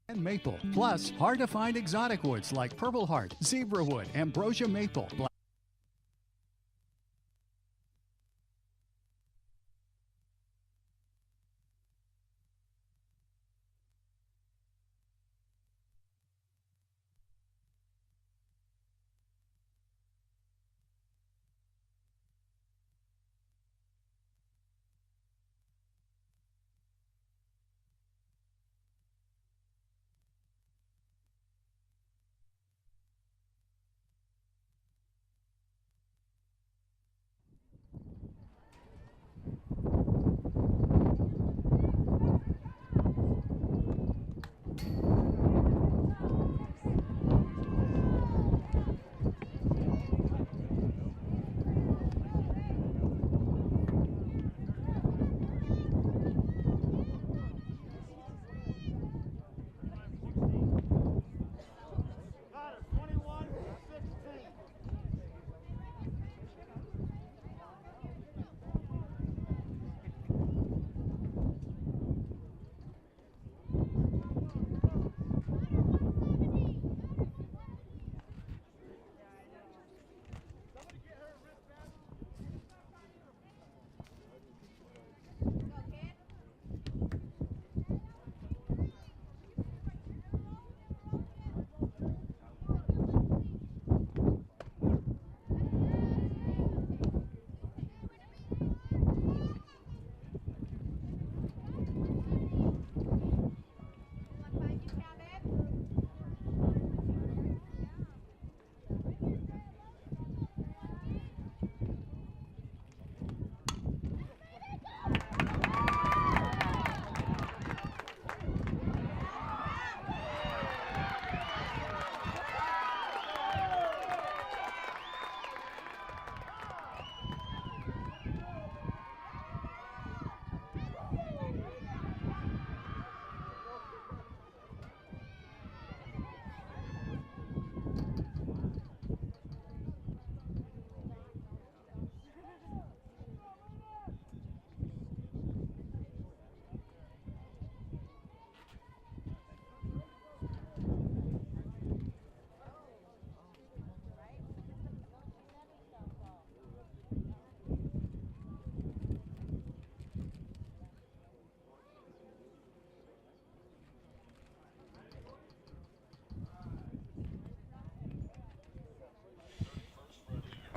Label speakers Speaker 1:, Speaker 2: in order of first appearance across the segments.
Speaker 1: and maple, plus hard-to-find exotic woods like purple heart, zebra wood, ambrosia maple.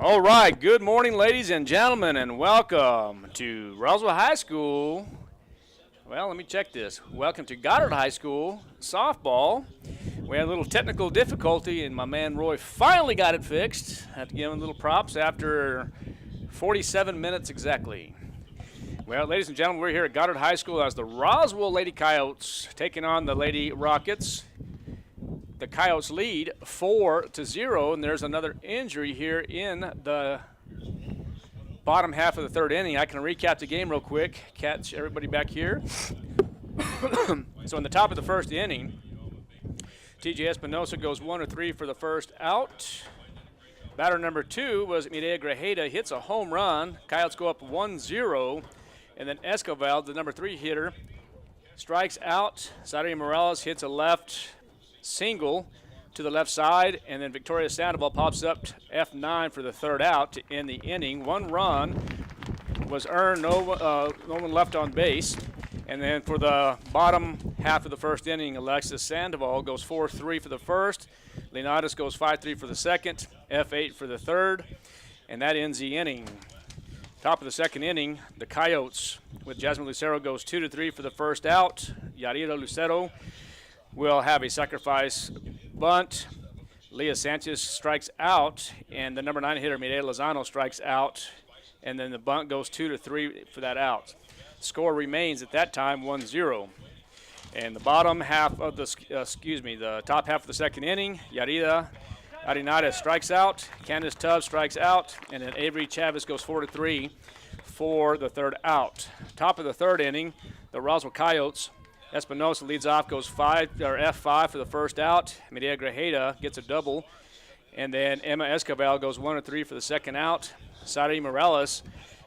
Speaker 2: All right, good morning, ladies and gentlemen, and welcome to Roswell High School. Well, let me check this. Welcome to Goddard High School softball. We had a little technical difficulty, and my man Roy finally got it fixed. I have to give him a little props after 47 minutes exactly. Well, ladies and gentlemen, we're here at Goddard High School as the Roswell Lady Coyotes taking on the Lady Rockets. The Coyotes lead 4-0, and there's another injury here in the bottom half of the third inning. I can recap the game real quick, catch everybody back here. So in the top of the first inning, TJ Espinosa goes 1-3 for the first out. Batter number 2 was Mireya Grajeda, hits a home run. Coyotes go up 1-0, and then Escobar, the number 3 hitter, strikes out. Sadie Morales hits a left single to the left side, and then Victoria Sandoval pops up F9 for the third out to end the inning. 1 run was earned, no one left on base. And then for the bottom half of the first inning, Alexis Sandoval goes 4-3 for the first. Leonidas goes 5-3 for the second, F8 for the third, and that ends the inning. Top of the second inning, the Coyotes with Jasmine Lucero goes 2-3 for the first out. Yarira Lucero will have a sacrifice bunt. Leah Sanchez strikes out, and the number 9 hitter, Mireya Lozano, strikes out, and then the bunt goes 2-3 for that out. Score remains at that time 1-0. And the bottom half of the top half of the second inning, Yarida Arinada strikes out, Candace Tubbs strikes out, and then Avery Chavez goes 4-3 for the third out. Top of the third inning, the Roswell Coyotes, Espinosa leads off, goes F5 for the first out. Mireya Grajeda gets a double. And then Emma Escobar goes 1-3 for the second out. Sadie Morales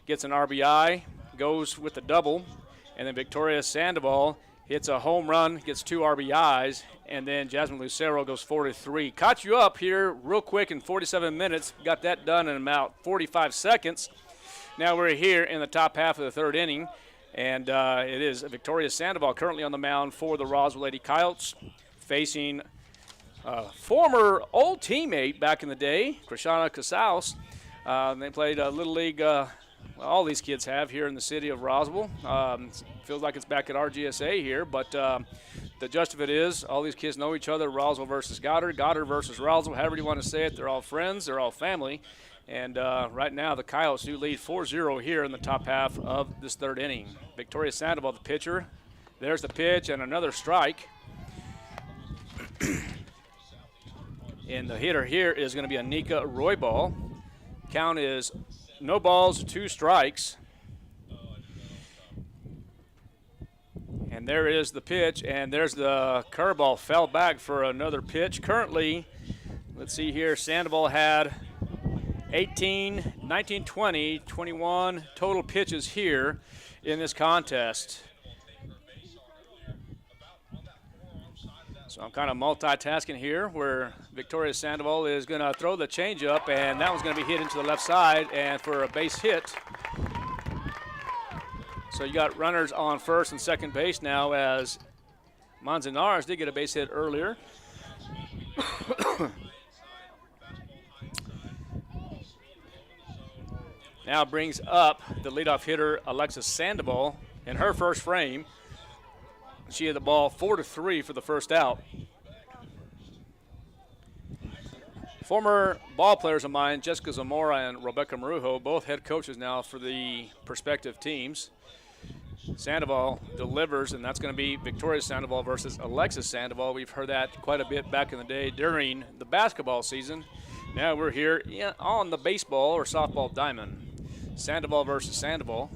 Speaker 2: gets an RBI, goes with the double. And then Victoria Sandoval hits a home run, gets 2 RBIs, and then Jasmine Lucero goes 4-3. Caught you up here real quick in 47 minutes. Got that done in about 45 seconds. Now we're here in the top half of the 3rd inning, and it is Victoria Sandoval currently on the mound for the Roswell Lady Coyotes, facing former old teammate back in the day, Krishana Casals. They played Little League. All these kids have here in the city of Roswell. Feels like it's back at RGSA here, but the gist of it is all these kids know each other. Roswell versus Goddard, Goddard versus Roswell, however you want to say it. They're all friends. They're all family. And right now the Coyotes do lead 4-0 here in the top half of this 3rd inning. Victoria Sandoval, the pitcher. There's the pitch and another strike. And the hitter here is going to be Anika Roybal. Count is no balls, 2 strikes. And there is the pitch, and there's the curveball. Fell back for another pitch. Currently, let's see here, Sandoval had 18, 19, 20, 21 total pitches here in this contest. So I'm kind of multitasking here where Victoria Sandoval is going to throw the changeup, and that one's going to be hit into the left side and for a base hit. So you got runners on first and second base now as Manzanares did get a base hit earlier. Now brings up the leadoff hitter, Alexis Sandoval, in her first frame. She had the ball 4-3 for the first out. Former ball players of mine, Jessica Zamora and Rebecca Marujo, both head coaches now for the prospective teams. Sandoval delivers, and that's going to be Victoria Sandoval versus Alexis Sandoval. We've heard that quite a bit back in the day during the basketball season. Now we're here on the baseball or softball diamond. Sandoval versus Sandoval.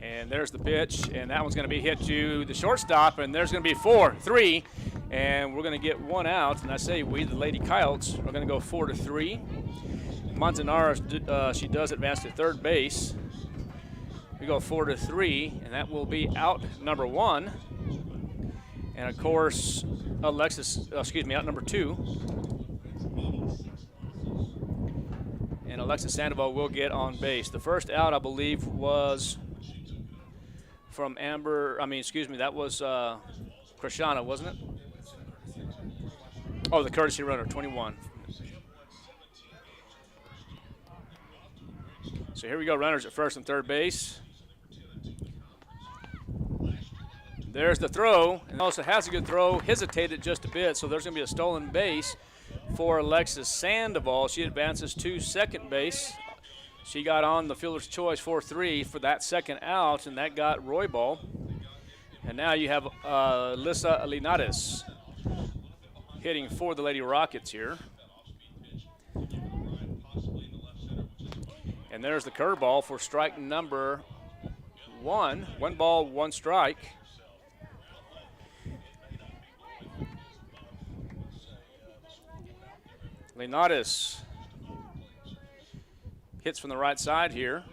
Speaker 2: And there's the pitch, and that one's going to be hit to the shortstop, and there's going to be 4-3, and we're going to get one out. And I say we, the Lady Coyotes, are going to go 4-3. Manzanares, she does advance to third base. We go 4-3, and that will be out number 1. And of course, out number 2. And Alexis Sandoval will get on base. The first out, I believe, was from that was Krishana, wasn't it? Oh, the courtesy runner, 21. So here we go, runners at first and third base. There's the throw, and also has a good throw, hesitated just a bit, so there's going to be a stolen base for Alexis Sandoval. She advances to second base. She got on the fielder's choice 4-3 for that second out, and that got Roybal. And now you have Lisa Linares hitting for the Lady Rockets here. And there's the curveball for strike number 1. 1 ball, 1 strike. Linares hits from the right side here.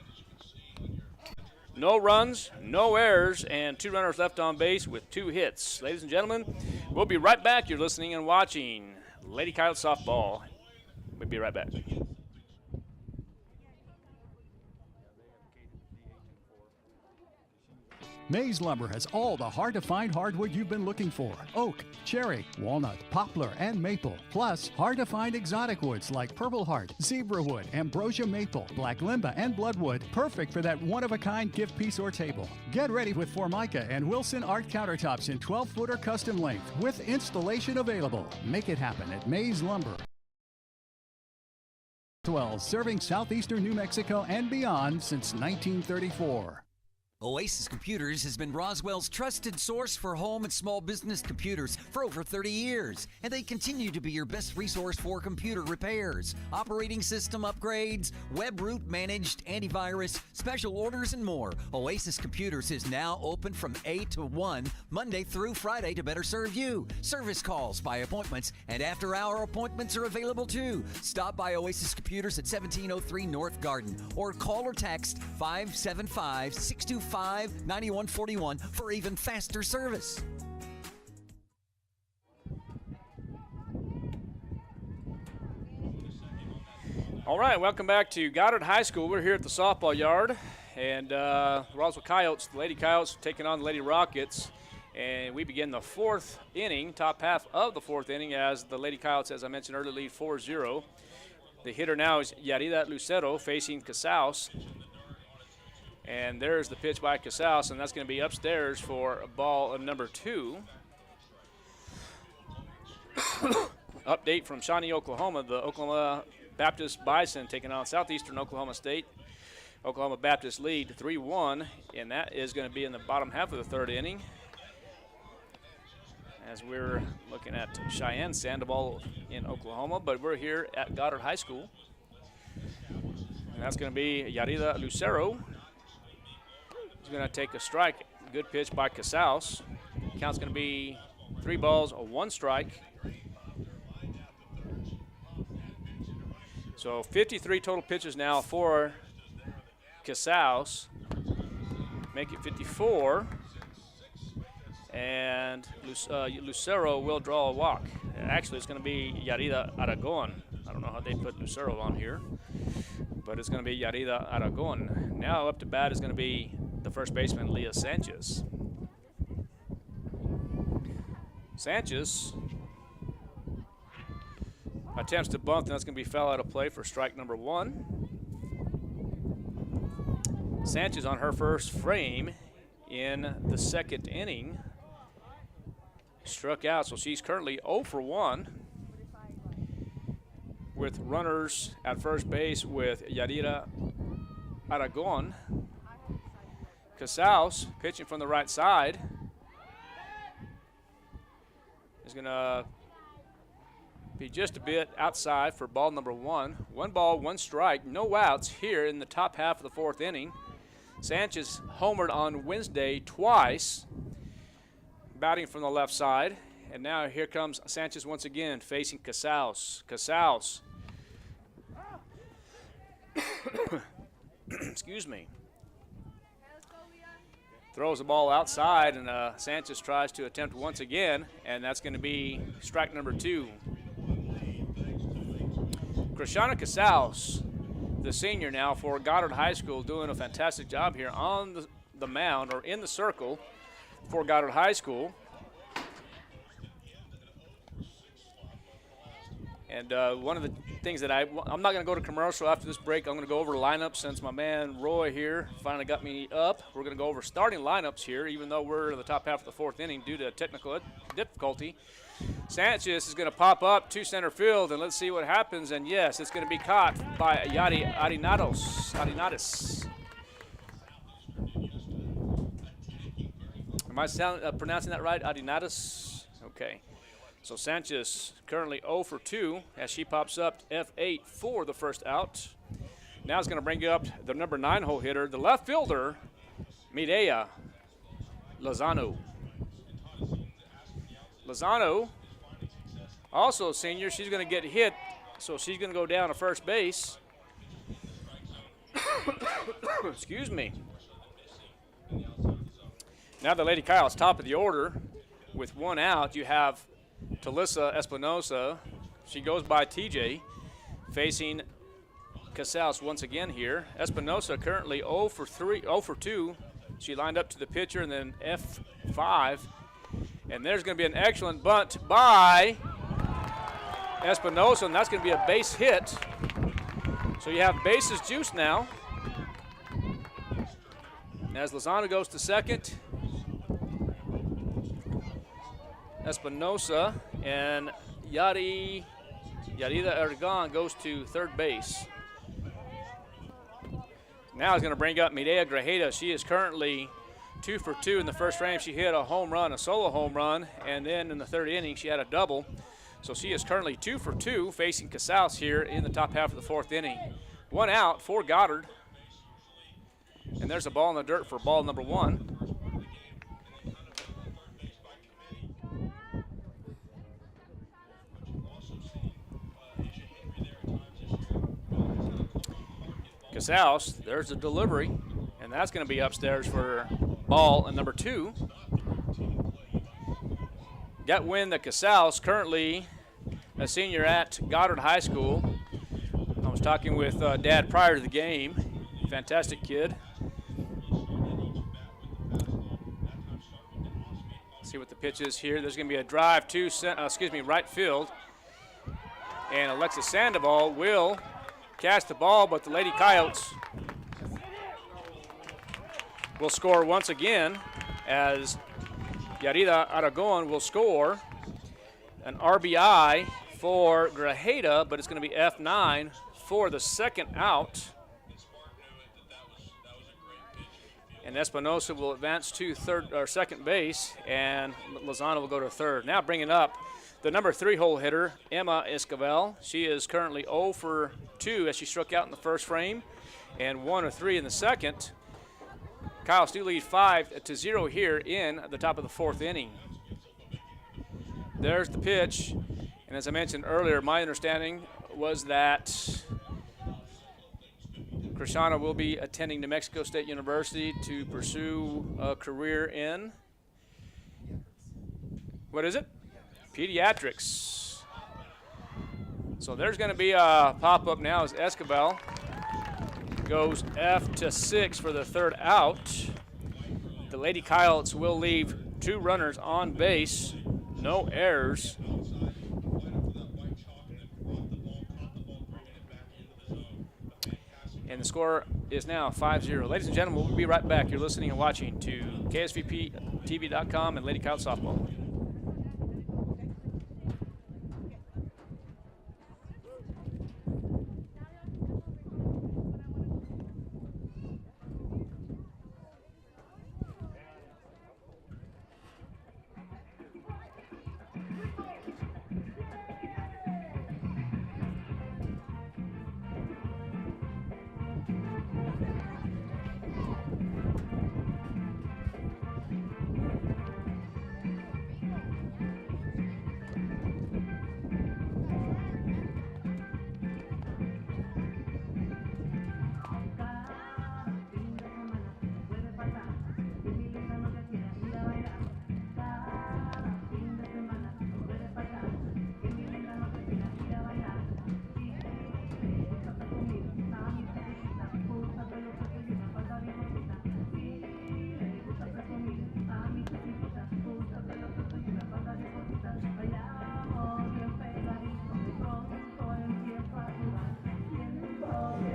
Speaker 2: No runs, no errors, and 2 runners left on base with 2 hits. Ladies and gentlemen, we'll be right back. You're listening and watching Lady Coyote Softball. We'll be right back.
Speaker 1: Mays Lumber has all the hard-to-find hardwood you've been looking for. Oak, cherry, walnut, poplar, and maple. Plus, hard-to-find exotic woods like purple heart, zebra wood, ambrosia maple, black limba, and bloodwood. Perfect for that one-of-a-kind gift piece or table. Get ready with Formica and Wilson Art countertops in 12-footer custom length with installation available. Make it happen at Mays Lumber. Serving southeastern New Mexico and beyond since 1934.
Speaker 3: Oasis Computers has been Roswell's trusted source for home and small business computers for over 30 years, and they continue to be your best resource for computer repairs, operating system upgrades, web root managed, antivirus, special orders, and more. Oasis Computers is now open from 8 to 1, Monday through Friday to better serve you. Service calls by appointments and after-hour appointments are available too. Stop by Oasis Computers at 1703 North Garden or call or text 575-625 855-9141 for even faster service.
Speaker 2: All right, welcome back to Goddard High School. We're here at the softball yard, and Roswell Coyotes, the Lady Coyotes, taking on the Lady Rockets. And we begin the fourth inning, top half of the fourth inning, as the Lady Coyotes, as I mentioned earlier, lead 4-0. The hitter now is Yarida Lucero facing Casals. And there's the pitch by Casals, and that's going to be upstairs for ball number 2. Update from Shawnee, Oklahoma. The Oklahoma Baptist Bison taking on Southeastern Oklahoma State. Oklahoma Baptist lead 3-1, and that is going to be in the bottom half of the third inning. As we're looking at Cheyenne Sandoval in Oklahoma, but we're here at Goddard High School. And that's going to be Yarida Lucero. He's going to take a strike. Good pitch by Casals. Count's going to be 3 balls, 1 strike. So 53 total pitches now for Casals. Make it 54. And Lucero will draw a walk. Actually, it's going to be Yarida Aragon. I don't know how they put Lucero on here, but it's going to be Yarida Aragon. Now up to bat is going to be the first baseman, Leah Sanchez. Sanchez attempts to bunt, and that's going to be foul out of play for strike number 1. Sanchez on her first frame in the second inning. Struck out, so she's currently 0 for 1 with runners at first base with Yarida Aragon. Casals pitching from the right side is going to be just a bit outside for ball number 1. 1 ball, 1 strike, no outs here in the top half of the fourth inning. Sanchez homered on Wednesday twice, batting from the left side. And now here comes Sanchez once again facing Casals. Casals, excuse me, throws the ball outside, and Sanchez tries to attempt once again, and that's going to be strike number 2. Krishana Casals, the senior now for Goddard High School, doing a fantastic job here on the mound, or in the circle for Goddard High School. And one of the things that I'm not going to go to commercial after this break. I'm going to go over lineups since my man Roy here finally got me up. We're going to go over starting lineups here, even though we're in the top half of the fourth inning due to technical difficulty. Sanchez is going to pop up to center field, and let's see what happens. And yes, it's going to be caught by Yadi Arinatis. Am I pronouncing that right? Arinatis? Okay. So Sanchez currently 0 for 2 as she pops up F8 for the first out. Now it's going to bring up the number 9 hole hitter, the left fielder, Mireya Lozano. Lozano, also a senior, she's going to get hit, so she's going to go down to first base. Excuse me. Now the Lady Coyotes top of the order with 1 out. You have Talissa Espinosa. She goes by TJ, facing Casals once again here. Espinosa currently 0 for 2. She lined up to the pitcher and then F5. And there's going to be an excellent bunt by Espinosa, and that's going to be a base hit. So you have bases juice now. As Lozano goes to second, Espinosa and Yarida Aragon goes to third base. Now he's going to bring up Mireya Grajeda. She is currently 2 for 2 in the first frame. She hit a home run, a solo home run, and then in the third inning she had a double. So she is currently 2 for 2 facing Casals here in the top half of the fourth inning. 1 out for Goddard. And there's a ball in the dirt for ball number 1. Casals, there's a delivery, and And that's going to be upstairs for ball and number 2. Got wind that Casals, currently a senior at Goddard High School. I was talking with Dad prior to the game. Fantastic kid. See what the pitch is here. There's going to be a drive to right field. And Alexis Sandoval will catch the ball, but the Lady Coyotes will score once again as Yarida Aragon will score an RBI for Grajeda, but it's going to be F9 for the second out. And Espinosa will advance to second base, and Lozano will go to third. Now bringing up the number 3 hole hitter, Emma Esquivel. She is currently 0 for 2 as she struck out in the first frame, and 1 of 3 in the second. Kyle still lead 5-0 here in the top of the 4th inning. There's the pitch, and as I mentioned earlier, my understanding was that Krishana will be attending New Mexico State University to pursue a career in, what is it? Pediatrics. So there's going to be a pop-up now as Esquivel goes F6 for the third out. The Lady Coyotes will leave 2 runners on base, no errors. And the score is now 5-0. Ladies and gentlemen, we'll be right back. You're listening and watching to KSVPTV.com and Lady Coyote Softball.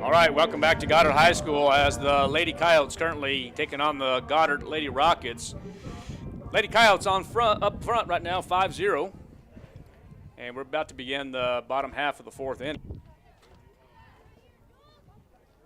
Speaker 2: All right, welcome back to Goddard High School as the Lady Coyotes currently taking on the Goddard Lady Rockets. Lady Coyotes up front right now, 5-0. And we're about to begin the bottom half of the 4th inning.